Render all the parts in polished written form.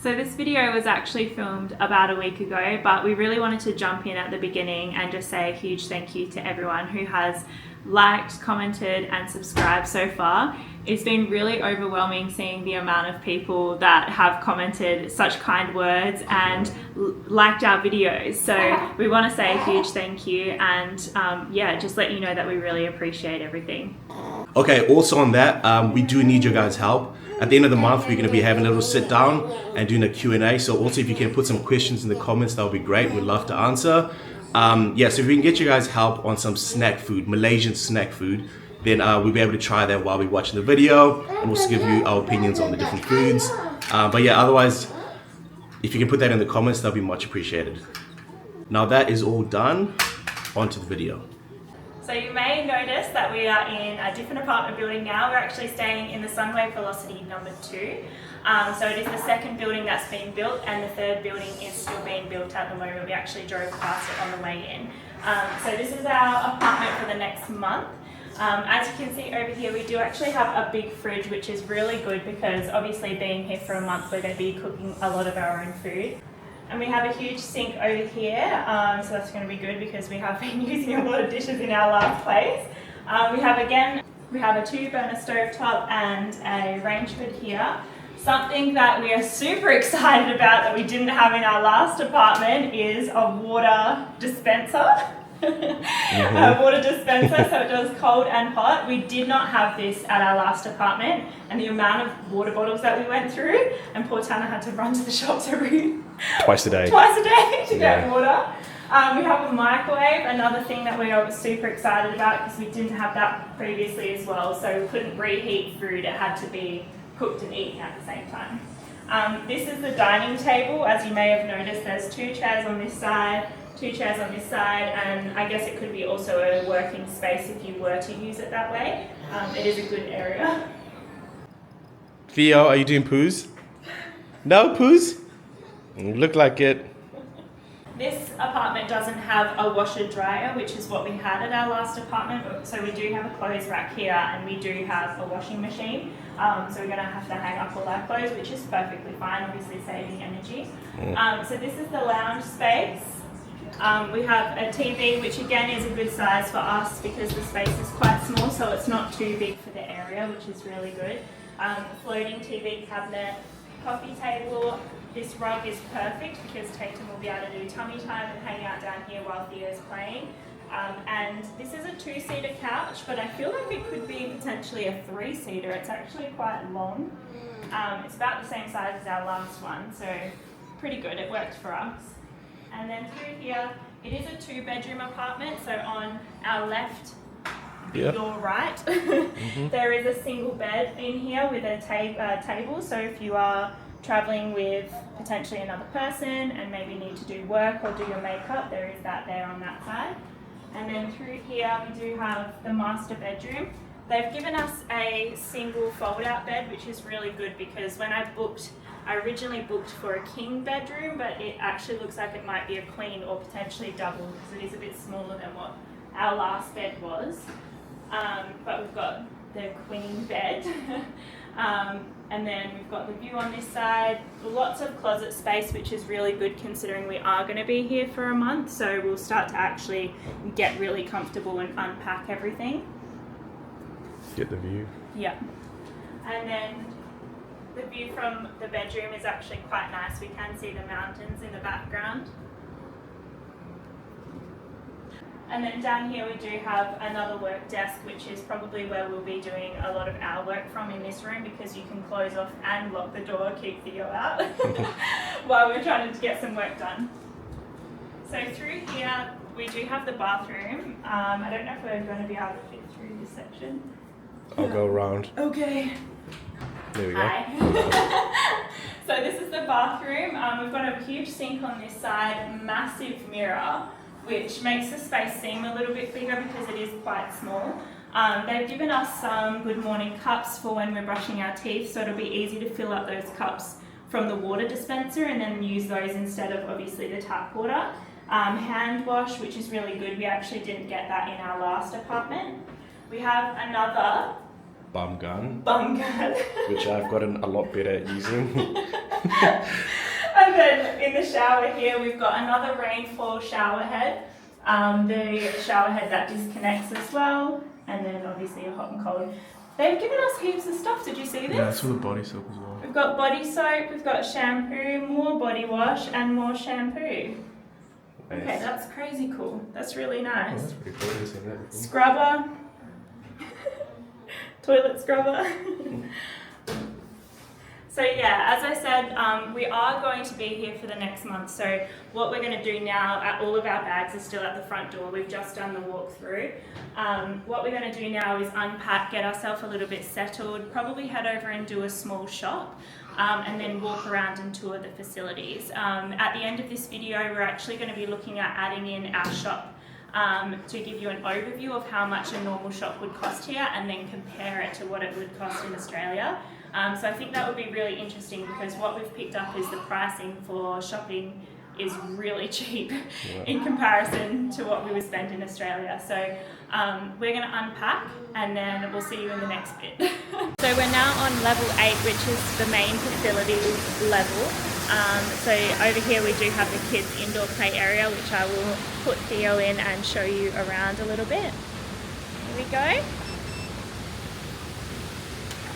So this video was actually filmed about a week ago, but we really wanted to jump in at the beginning and just say a huge thank you to everyone who has liked, commented and subscribed so far. It's been really overwhelming seeing the amount of people that have commented such kind words and liked our videos. So we want to say a huge thank you and yeah, just let you know that we really appreciate everything. Okay, also on that, we do need your guys' help. At the end of the month, we're going to be having a little sit down and doing a Q&A. So also if you can put some questions in the comments, that would be great. We'd love to answer. Yeah, so if we can get you guys help on some snack food, Malaysian snack food, then we'll be able to try that while we're watching the video and also give you our opinions on the different foods. But yeah, otherwise, if you can put that in the comments, that'll be much appreciated. Now that is all done, onto the video. So you may notice that we are in a different apartment building now. We're actually staying in the Sunwave Velocity number 2. So it is the second building that's been built and the third building is still being built at the moment. We actually drove past it on the way in. So this is our apartment for the next month. As you can see over here, we do actually have a big fridge, which is really good because obviously being here for a month, we're going to be cooking a lot of our own food. And we have a huge sink over here, so that's going to be good because we have been using a lot of dishes in our last place. We have a 2-burner stovetop and a range hood here. Something that we are super excited about that we didn't have in our last apartment is a water dispenser. A water dispenser, so it does cold and hot. We did not have this at our last apartment, and the amount of water bottles that we went through, and poor Tana had to run to the shops Twice a day to get water. We have a microwave, another thing that we are super excited about because we didn't have that previously as well, so we couldn't reheat food, it had to be cooked and eaten at the same time. This is the dining table. As you may have noticed, there's 2 chairs on this side, 2 chairs on this side, and I guess it could be also a working space if you were to use it that way. It is a good area. Theo, are you doing poos? No poos? Look like it. This apartment doesn't have a washer dryer, which is what we had at our last apartment. So we do have a clothes rack here and we do have a washing machine. So we're going to have to hang up all our clothes, which is perfectly fine, obviously saving energy. So this is the lounge space. We have a TV, which again is a good size for us because the space is quite small, so it's not too big for the area, which is really good. Floating TV cabinet, coffee table. This rug is perfect because Tatum will be able to do tummy time and hang out down here while Theo's playing. And this is a 2-seater couch, but I feel like it could be potentially a 3-seater. It's actually quite long. It's about the same size as our last one, so pretty good. It worked for us. And then through here, it is a 2-bedroom apartment, so on our left, your right, there is a single bed in here with a table, so if you are travelling with potentially another person and maybe need to do work or do your makeup, there is that there on that side. And then through here we do have the master bedroom. They've given us a single fold-out bed, which is really good because when I originally booked for a king bedroom, but it actually looks like it might be a queen or potentially double because it is a bit smaller than what our last bed was. But we've got the queen bed. And then we've got the view on this side, lots of closet space, which is really good considering we are going to be here for a month, so we'll start to actually get really comfortable and unpack everything. Get the view. Yeah. And then the view from the bedroom is actually quite nice. We can see the mountains in the background. And then down here we do have another work desk, which is probably where we'll be doing a lot of our work from in this room because you can close off and lock the door, keep Theo out while we're trying to get some work done. So through here we do have the bathroom. I don't know if we're going to be able to fit through this section. I'll go around. Okay. There we go. Hi. So this is the bathroom. We've got a huge sink on this side, massive mirror, which makes the space seem a little bit bigger because it is quite small. They've given us some good morning cups for when we're brushing our teeth, so it'll be easy to fill up those cups from the water dispenser and then use those instead of obviously the tap water. Hand wash, which is really good. We actually didn't get that in our last apartment. We have another Bum gun, bum gun, which I've gotten a lot better at using. And then in the shower here, we've got another rainfall shower head. The shower head that disconnects as well. And then obviously a hot and cold. They've given us heaps of stuff. Did you see this? Yeah, it's for the body soap as well. We've got body soap, we've got shampoo, more body wash, and more shampoo. Nice. Okay, that's crazy cool. That's really Oh, nice. that's pretty cool. I haven't seen that before. Scrubber. Toilet scrubber. So yeah, as I said, we are going to be here for the next month. So what we're going to do now, all of our bags are still at the front door. We've just done the walkthrough. What we're going to do now is unpack, get ourselves a little bit settled, probably head over and do a small shop, and then walk around and tour the facilities. At the end of this video, we're actually going to be looking at adding in our shop to give you an overview of how much a normal shop would cost here and then compare it to what it would cost in Australia. So I think that would be really interesting because what we've picked up is the pricing for shopping is really cheap in comparison to what we would spend in Australia. So we're going to unpack and then we'll see you in the next bit. So we're now on level 8, which is the main facility level. So over here we do have the kids indoor play area, which I will put Theo in and show you around a little bit. Here we go.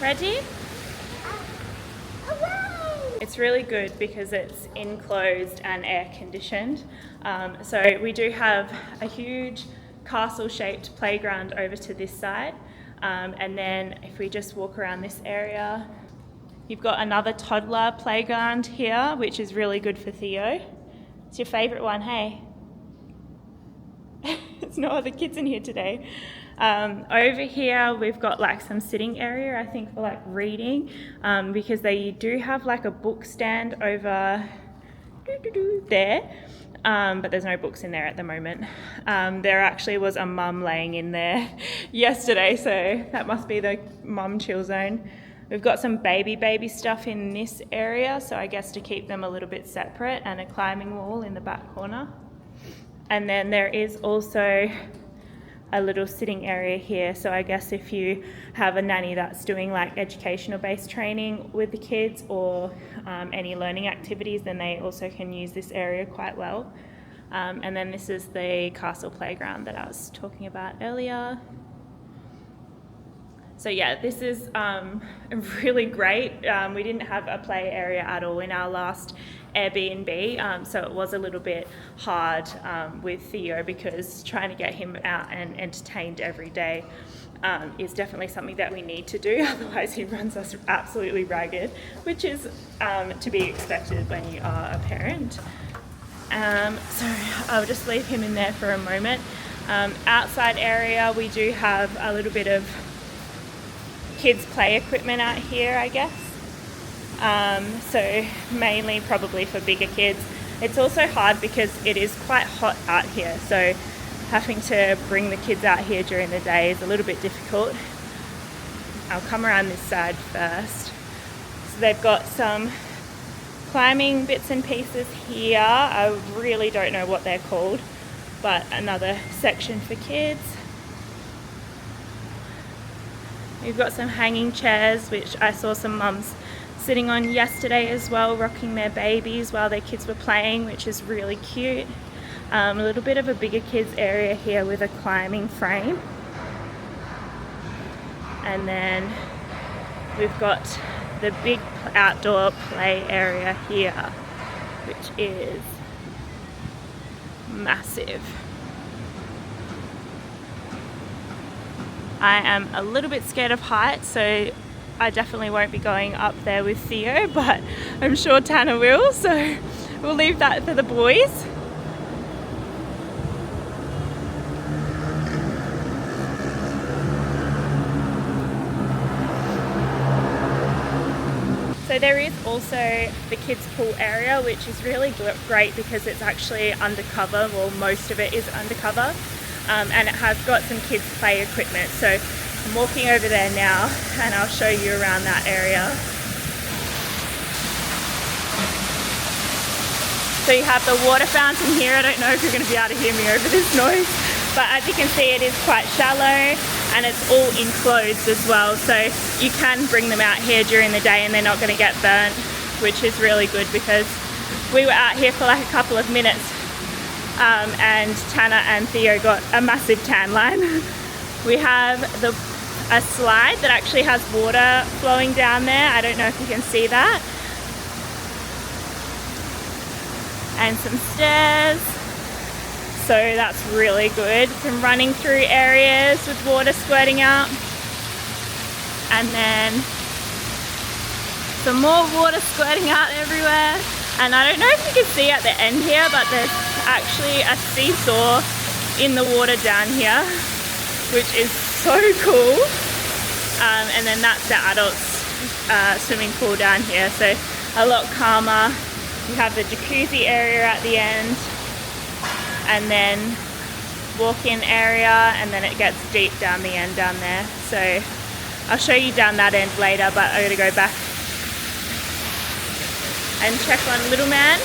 Ready? It's really good because it's enclosed and air conditioned. So we do have a huge castle shaped playground over to this side. And then if we just walk around this area, you've got another toddler playground here, which is really good for Theo. It's your favourite one, hey? There's no other kids in here today. Over here we've got like some sitting area, I think, for like reading, because they do have like a book stand over there, but there's no books in there at the moment. There actually was a mum laying in there yesterday, so that must be the mum chill zone. We've got some baby stuff in this area, so I guess to keep them a little bit separate, and a climbing wall in the back corner. And then there is also a little sitting area here, so I guess if you have a nanny that's doing like educational based training with the kids or any learning activities, then they also can use this area quite well. And then this is the castle playground that I was talking about earlier. So yeah, this is really great. We didn't have a play area at all in our last Airbnb, so it was a little bit hard with Theo because trying to get him out and entertained every day is definitely something that we need to do, otherwise he runs us absolutely ragged, which is to be expected when you are a parent. So I'll just leave him in there for a moment. Outside area, we do have a little bit of kids play equipment out here, I guess. So mainly probably for bigger kids. It's also hard because it is quite hot out here, so having to bring the kids out here during the day is a little bit difficult. I'll come around this side first. So they've got some climbing bits and pieces here. I really don't know what they're called, but another section for kids. We've got some hanging chairs, which I saw some mums sitting on yesterday as well, rocking their babies while their kids were playing, which is really cute. A little bit of a bigger kids area here with a climbing frame. And then we've got the big outdoor play area here, which is massive. I am a little bit scared of heights, so I definitely won't be going up there with Theo, but I'm sure Tanner will, so we'll leave that for the boys. So there is also the kids pool area, which is really great because it's actually undercover, well most of it is undercover. And it has got some kids play equipment, so I'm walking over there now and I'll show you around that area. So you have the water fountain here. I don't know if you're going to be able to hear me over this noise, but as you can see it is quite shallow and it's all enclosed as well, so you can bring them out here during the day and they're not going to get burnt. which is really good because we were out here for like a couple of minutes and Tanner and Theo got a massive tan line. We have a slide that actually has water flowing down there. I don't know if you can see that. And some stairs. So that's really good. Some running through areas with water squirting out. And then some more water squirting out everywhere. And I don't know if you can see at the end here, but there's actually a seesaw in the water down here, which is so cool. And then that's the adults swimming pool down here, so a lot calmer. You have the jacuzzi area at the end, and then walk-in area, and then it gets deep down the end down there. So I'll show you down that end later, but I'm gonna go back and check on little man.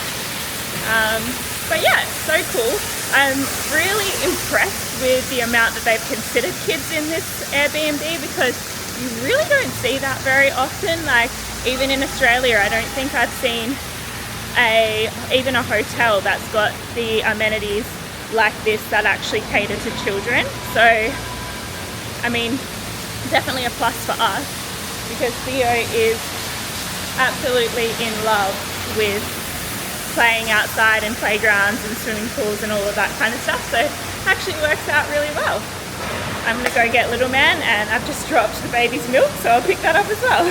But yeah, it's so cool. I'm really impressed with the amount that they've considered kids in this Airbnb, because you really don't see that very often. Like even in Australia, I don't think I've seen even a hotel that's got the amenities like this that actually cater to children. So I mean, definitely a plus for us, because Theo is absolutely in love with playing outside and playgrounds and swimming pools and all of that kind of stuff, so it actually works out really well. I'm gonna go get little man, and I've just dropped the baby's milk, so I'll pick that up as well.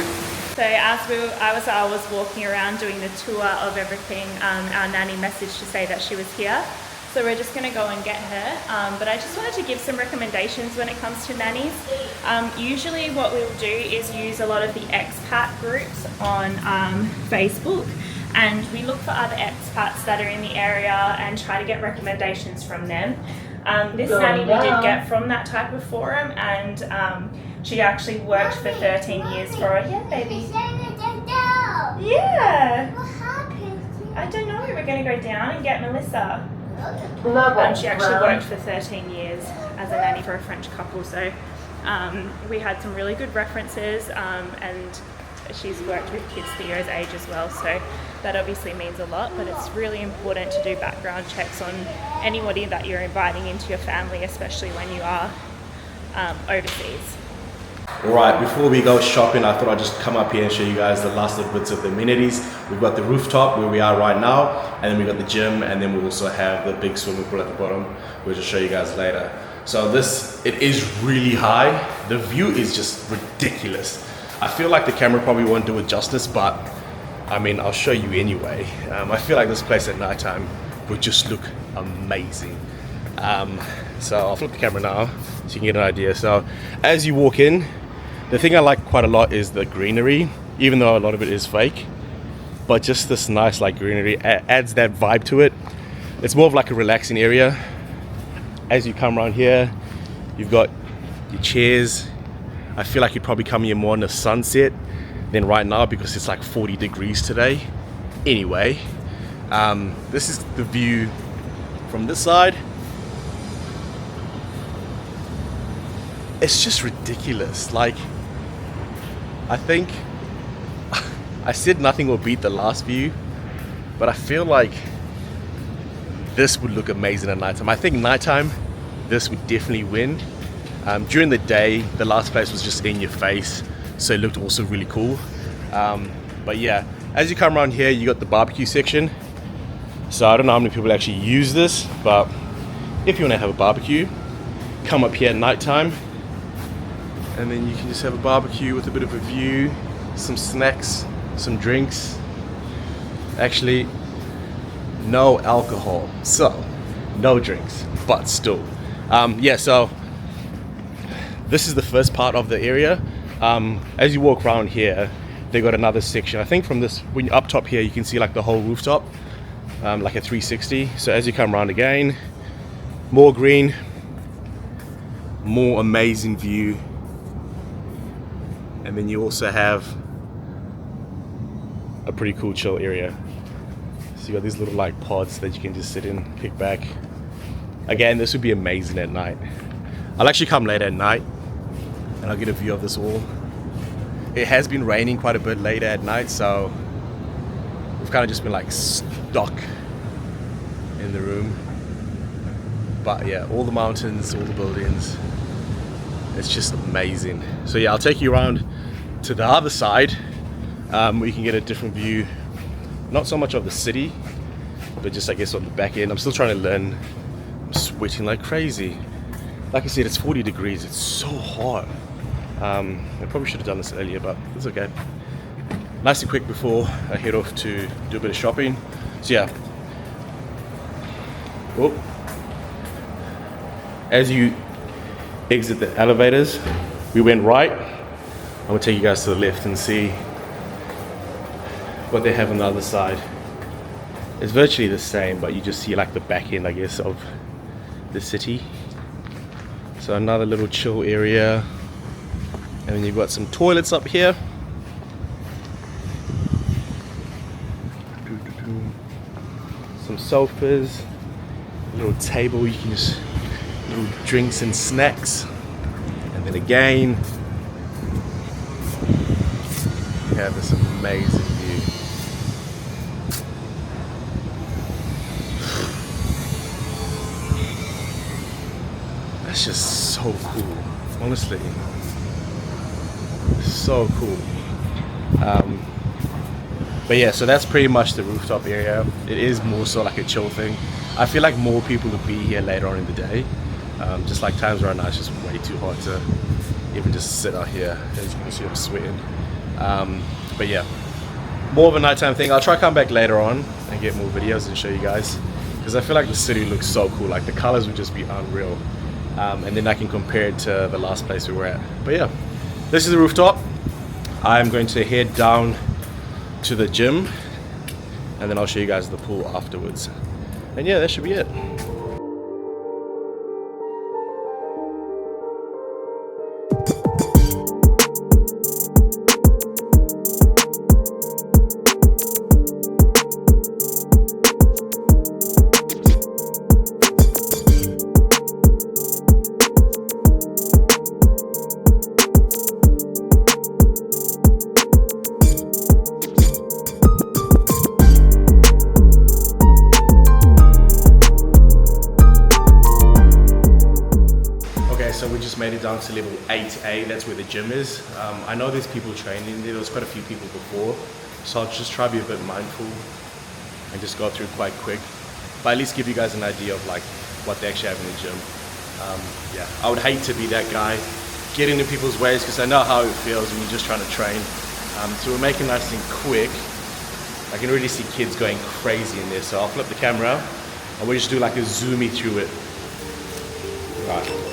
So as I was walking around doing the tour of everything, our nanny messaged to say that she was here. So we're just gonna go and get her. But I just wanted to give some recommendations when it comes to nannies. Usually what we'll do is use a lot of the expat groups on Facebook, and we look for other expats that are in the area and try to get recommendations from them. This nanny we did get from that type of forum, and she actually worked for 13 years for a, yeah, baby. Yeah. What happened? I don't know, we're gonna go down and get Melissa. She actually worked for 13 years as a nanny for a French couple, so we had some really good references, and she's worked with kids Theo's age as well, so that obviously means a lot. But it's really important to do background checks on anybody that you're inviting into your family, especially when you are overseas. Alright, before we go shopping, I thought I'd just come up here and show you guys the last little bits of the amenities. We've got the rooftop where we are right now, and then we've got the gym, and then we also have the big swimming pool at the bottom, which I'll show you guys later. So it is really high. The view is just ridiculous. I feel like the camera probably won't do it justice, but I mean, I'll show you anyway. I feel like this place at nighttime would just look amazing. So I'll flip the camera now so you can get an idea. So as you walk in, the thing I like quite a lot is the greenery, even though a lot of it is fake, but just this nice like greenery adds that vibe to it. It's more of like a relaxing area. As you come around here, you've got your chairs. I feel like you'd probably come here more in the sunset than right now, because it's like 40 degrees today. Anyway, this is the view from this side. It's just ridiculous. Like, I think I said nothing will beat the last view, but I feel like this would look amazing at nighttime. I think nighttime, this would definitely win. During the day, the last place was just in your face, so it looked also really cool. But yeah, as you come around here, you got the barbecue section. So I don't know how many people actually use this, but if you want to have a barbecue, come up here at nighttime, and then you can just have a barbecue with a bit of a view, some snacks, some drinks. Actually, no alcohol, so no drinks, but still. Yeah, so this is the first part of the area. As you walk around here, they got another section. I think from this, when you're up top here, you can see like the whole rooftop, like a 360. So as you come around again, more green, more amazing view. And then you also have a pretty cool chill area. So you got these little like pods that you can just sit in, kick back. Again, this would be amazing at night. I'll actually come later at night and I'll get a view of this all. It has been raining quite a bit later at night, so I've kind of just been like stuck in the room. But yeah, all the mountains, all the buildings, it's just amazing. So yeah, I'll take you around to the other side where you can get a different view, not so much of the city, but just I guess on the back end. I'm still trying to learn. I'm sweating like crazy. Like I said, it's 40 degrees, it's so hot. I probably should have done this earlier, but it's okay. Nice and quick before I head off to do a bit of shopping. So yeah. Oh. As you exit the elevators, we went right. I'm gonna take you guys to the left and see what they have on the other side. It's virtually the same, but you just see like the back end, I guess, of the city. So another little chill area. And then you've got some toilets up here. Some sofas, a little table you can just, little drinks and snacks. And then again, you have this amazing view. That's just so cool, honestly. So cool. But yeah, so that's pretty much the rooftop area. It is more so like a chill thing. I feel like more people will be here later on in the day. Just like times right now, it's just way too hot to even just sit out here. As you can see, I'm sweating. But yeah, more of a nighttime thing. I'll try to come back later on and get more videos and show you guys, because I feel like the city looks so cool. Like the colors would just be unreal. And then I can compare it to the last place we were at. But yeah, this is the rooftop. I'm going to head down to the gym and then I'll show you guys the pool afterwards. And yeah, that should be it. So we just made it down to level 8A, that's where the gym is. I know there's people training there, was quite a few people before, so I'll just try to be a bit mindful and just go through quite quick, but at least give you guys an idea of like what they actually have in the gym. Yeah, I would hate to be that guy, get into people's ways, because I know how it feels when you're just trying to train. So we're making nice and quick. I can really see kids going crazy in there, so I'll flip the camera and we'll just do like a zoomy through it. Right.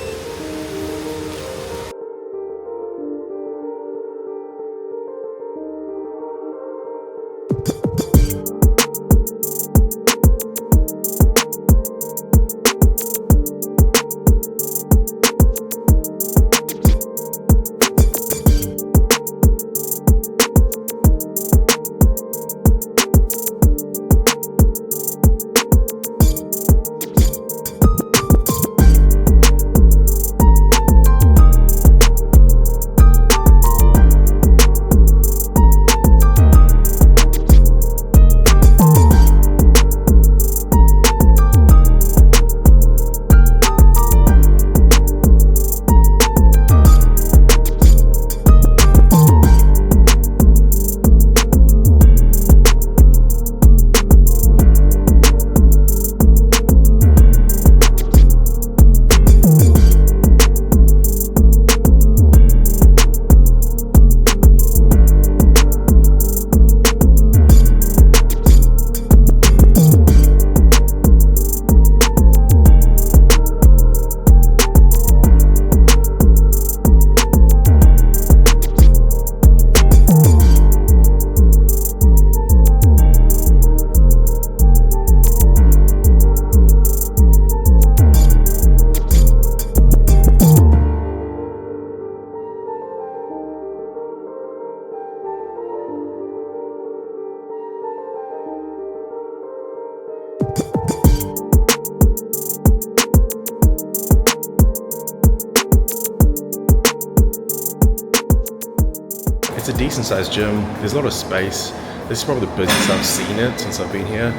It's a decent sized gym, there's a lot of space. This is probably the busiest I've seen it since I've been here.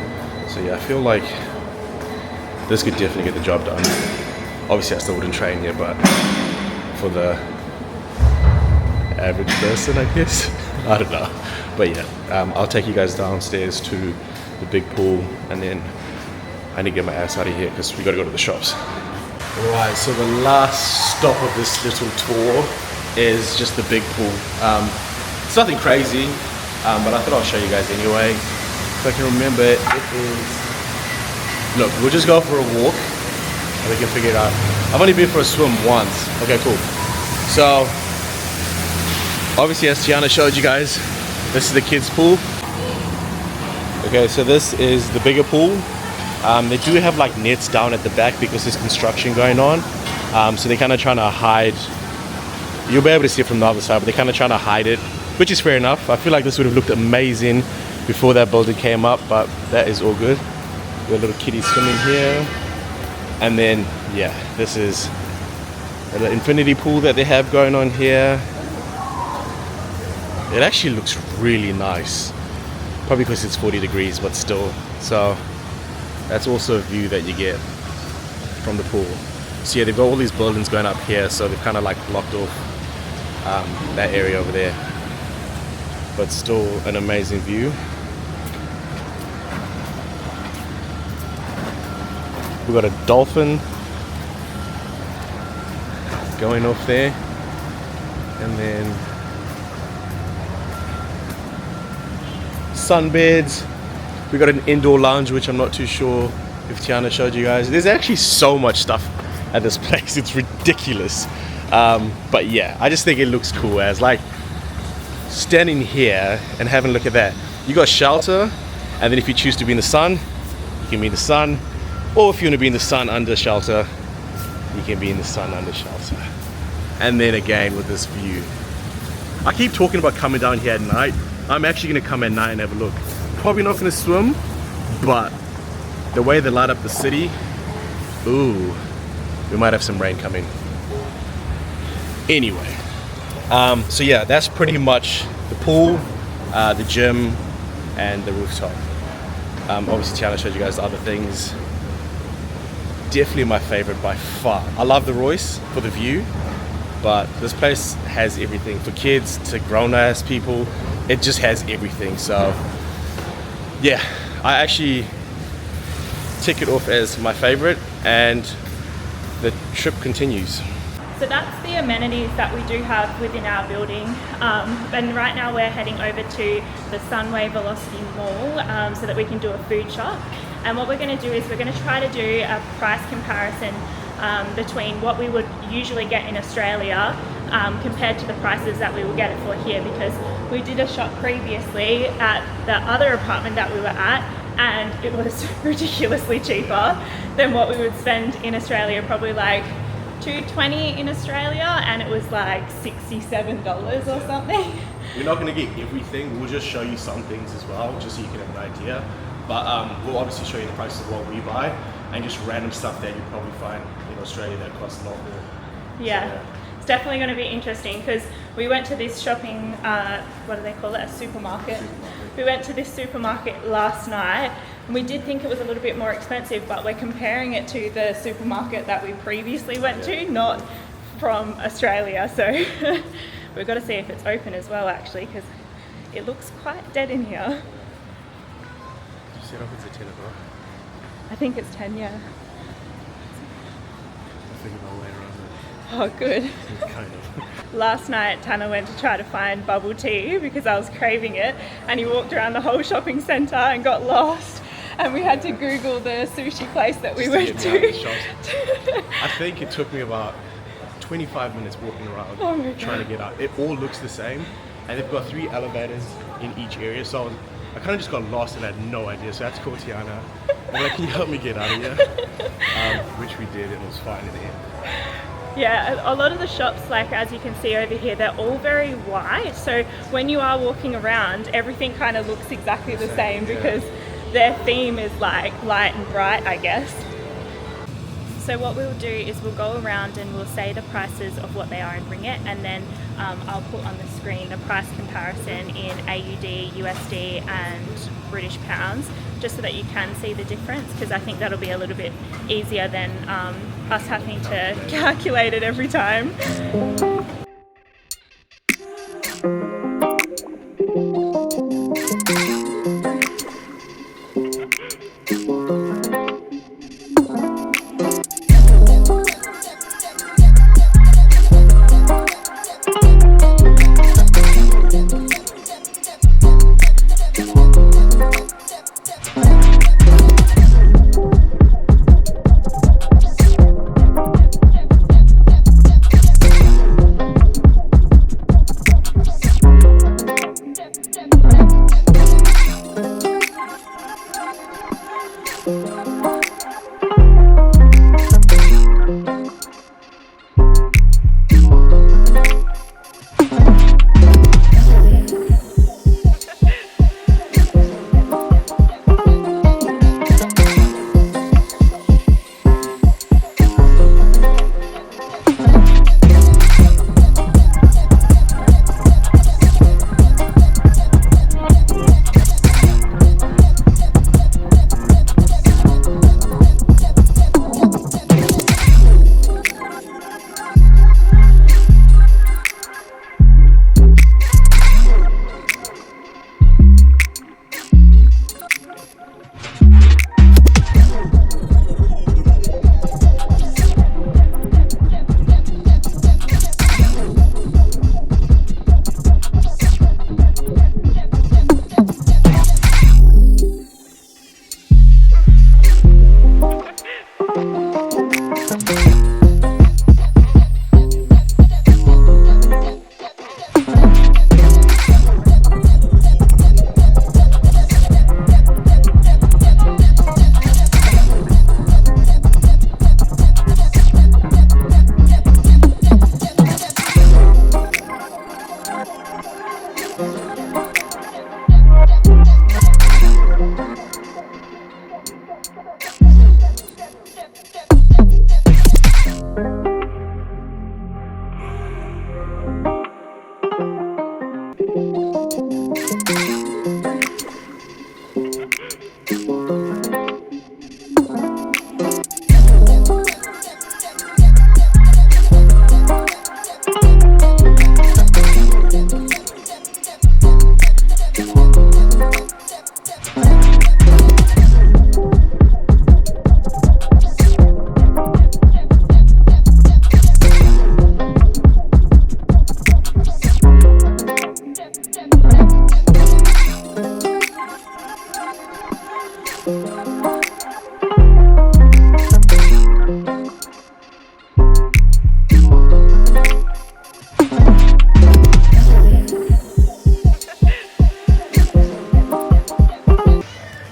So yeah, I feel like this could definitely get the job done. Obviously I still wouldn't train here, but for the average person, I guess. I don't know. But yeah, I'll take you guys downstairs to the big pool, and then I need to get my ass out of here because we got to go to the shops. Alright, so the last stop of this little tour is just the big pool. It's nothing crazy, but I thought I'll show you guys anyway. If I can remember, it is... Look, we'll just go for a walk and we can figure it out. I've only been for a swim once. Okay, cool. So, obviously as Tiana showed you guys, this is the kids' pool. Okay, so this is the bigger pool. They do have like nets down at the back because there's construction going on. So they're kind of trying to hide. You'll be able to see it from the other side, but they're kind of trying to hide it, which is fair enough. I feel like this would have looked amazing before that building came up, but that is all good. We have little kitties swimming here. And then, yeah, this is the infinity pool that they have going on here. It actually looks really nice. Probably because it's 40 degrees, but still. So that's also a view that you get from the pool. So yeah, they've got all these buildings going up here, so they've kind of like blocked off that area over there. But still an amazing view. We've got a dolphin going off there, and then sunbeds. We got an indoor lounge, which I'm not too sure if Tiana showed you guys. There's actually so much stuff at this place, it's ridiculous. But yeah, I just think it looks cool as like standing here and having a look at that. You got shelter, and then if you choose to be in the sun, you can be in the sun. Or if you want to be in the sun under shelter, you can be in the sun under shelter. And then again with this view. I keep talking about coming down here at night. I'm actually going to come at night and have a look. Probably not going to swim, but the way they light up the city, ooh, we might have some rain coming. Anyway, so yeah, that's pretty much the pool, the gym, and the rooftop. Obviously Tiana showed you guys the other things. Definitely my favorite by far. I love the Royce for the view, but this place has everything for kids to grown-ass people. It just has everything. So yeah, I actually tick it off as my favorite, and the trip continues. So that's the amenities that we do have within our building, and right now we're heading over to the Sunway Velocity Mall so that we can do a food shop. And what we're going to do is we're going to try to do a price comparison between what we would usually get in Australia compared to the prices that we will get it for here, because we did a shop previously at the other apartment that we were at, and it was ridiculously cheaper than what we would spend in Australia, probably like $220 in Australia, and it was like $67 or something. We're not going to get everything, we'll just show you some things as well, just so you can have an idea. But we'll obviously show you the prices of what we buy, and just random stuff that you probably find in Australia that costs a lot more. Yeah. So, yeah. It's definitely going to be interesting because we went to this shopping, what do they call it, a supermarket. We went to this supermarket last night, and we did think it was a little bit more expensive, but we're comparing it to the supermarket that we previously went to, not from Australia. So we've got to see if it's open as well, actually, because it looks quite dead in here. Did you set up it's at 10 o'clock? I think it's 10, yeah. I figured I'll later on. Oh, good. Kind of. Last night, Tanner went to try to find bubble tea because I was craving it, and he walked around the whole shopping centre and got lost, and we had to Google the sushi place that we went to. I think it took me about 25 minutes walking around trying to get out. It all looks the same, and they've got 3 elevators in each area, so I kind of just got lost and had no idea, so I had to call Tiana. I'm like, can you help me get out of here? Which we did, and it was fine in the end. Yeah, a lot of the shops, like as you can see over here, they're all very white, so when you are walking around, everything kind of looks exactly the same because their theme is like light and bright, I guess. So what we'll do is we'll go around and we'll say the prices of what they are in ringgit, and then I'll put on the screen the price comparison in AUD, USD and British pounds, just so that you can see the difference, because I think that'll be a little bit easier than us having to calculate it every time.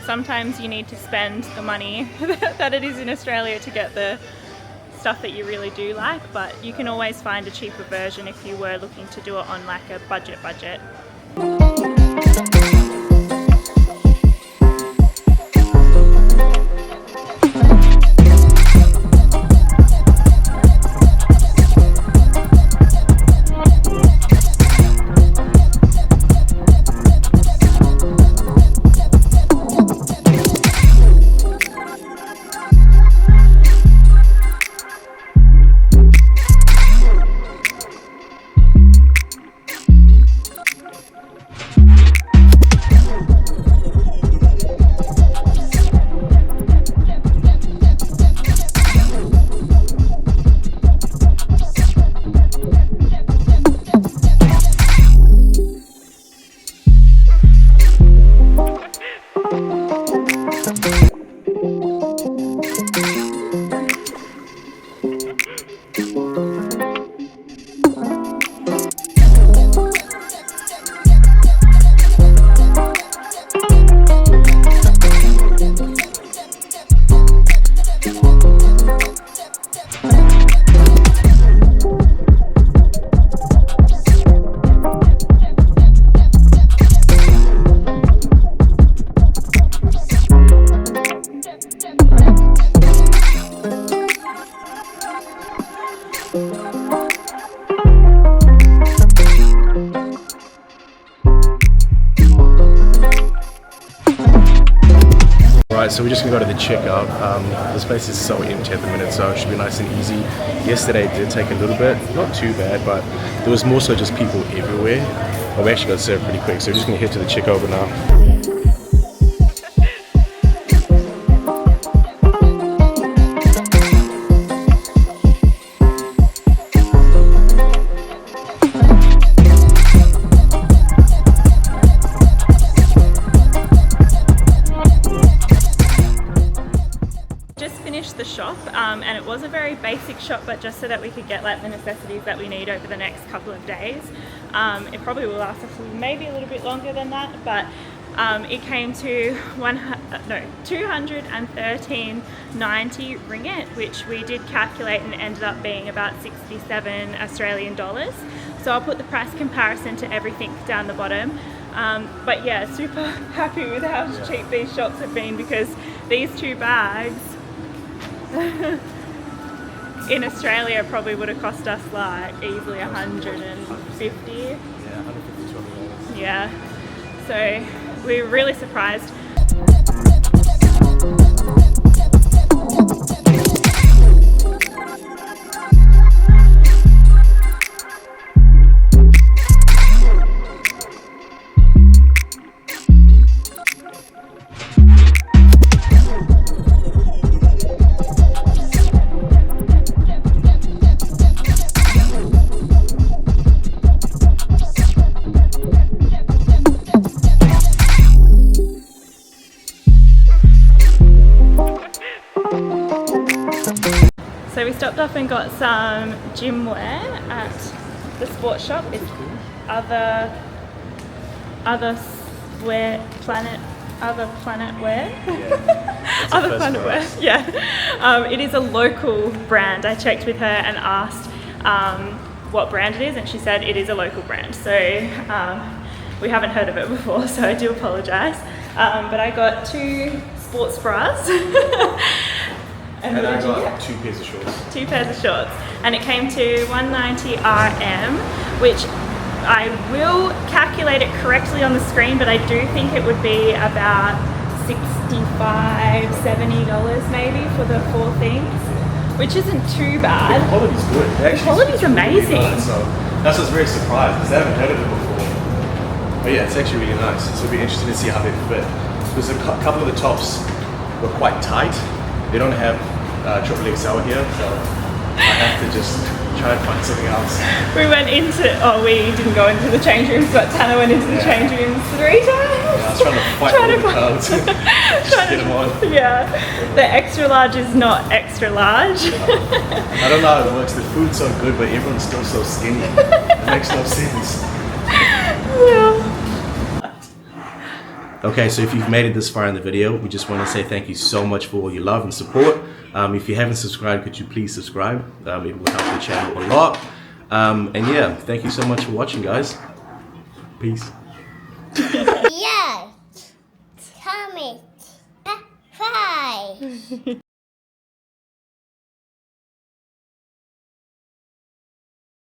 Sometimes you need to spend the money that it is in Australia to get the stuff that you really do like, but you can always find a cheaper version if you were looking to do it on like a budget. so we're just gonna go to the checkout. This place is so empty at the minute, so it should be nice and easy. Yesterday did take a little bit, not too bad, but there was more so just people everywhere. Oh, we actually got served pretty quick, so we're just gonna head to the checkout now. The shop and it was a very basic shop, but just so that we could get like the necessities that we need over the next couple of days. It probably will last us maybe a little bit longer than that, but it came to 213.90 ringgit, which we did calculate and ended up being about 67 Australian dollars. So I'll put the price comparison to everything down the bottom. But yeah, super happy with how cheap these shops have been, because these 2 bags in Australia probably would have cost us like easily 150. Yeah, 150 $200. Yeah, so we were really surprised. So we stopped off and got some gym wear at the sports shop. It's other planet wear. Yeah. Other planet wear. Yeah. It is a local brand. I checked with her and asked what brand it is, and she said it is a local brand. So we haven't heard of it before, so I do apologise. But I got 2 sports bras. And I got 2 pairs of shorts. 2 pairs of shorts, and it came to 190 RM, which I will calculate it correctly on the screen, but I do think it would be about $65–70 maybe for the 4 things, which isn't too bad. The quality's good. The quality's amazing. Really nice, so that's what's very surprised, because I haven't heard of it before. But yeah, it's actually really nice. So it'll be interesting to see how they fit. Because a couple of the tops were quite tight. They don't have triple XL here, so I have to just try and find something else. We didn't go into the change rooms, but Tanner went into the change rooms 3 times. Yeah, I was trying to fight all the crowds. Just get them on. Yeah, the extra large is not extra large. I don't know how it works. The food's so good, but everyone's still so skinny. It makes no sense. Yeah. Okay, so if you've made it this far in the video, we just want to say thank you so much for all your love and support. If you haven't subscribed, could you please subscribe? It will help the channel a lot. And yeah, thank you so much for watching, guys. Peace. Yes. Comment. Bye.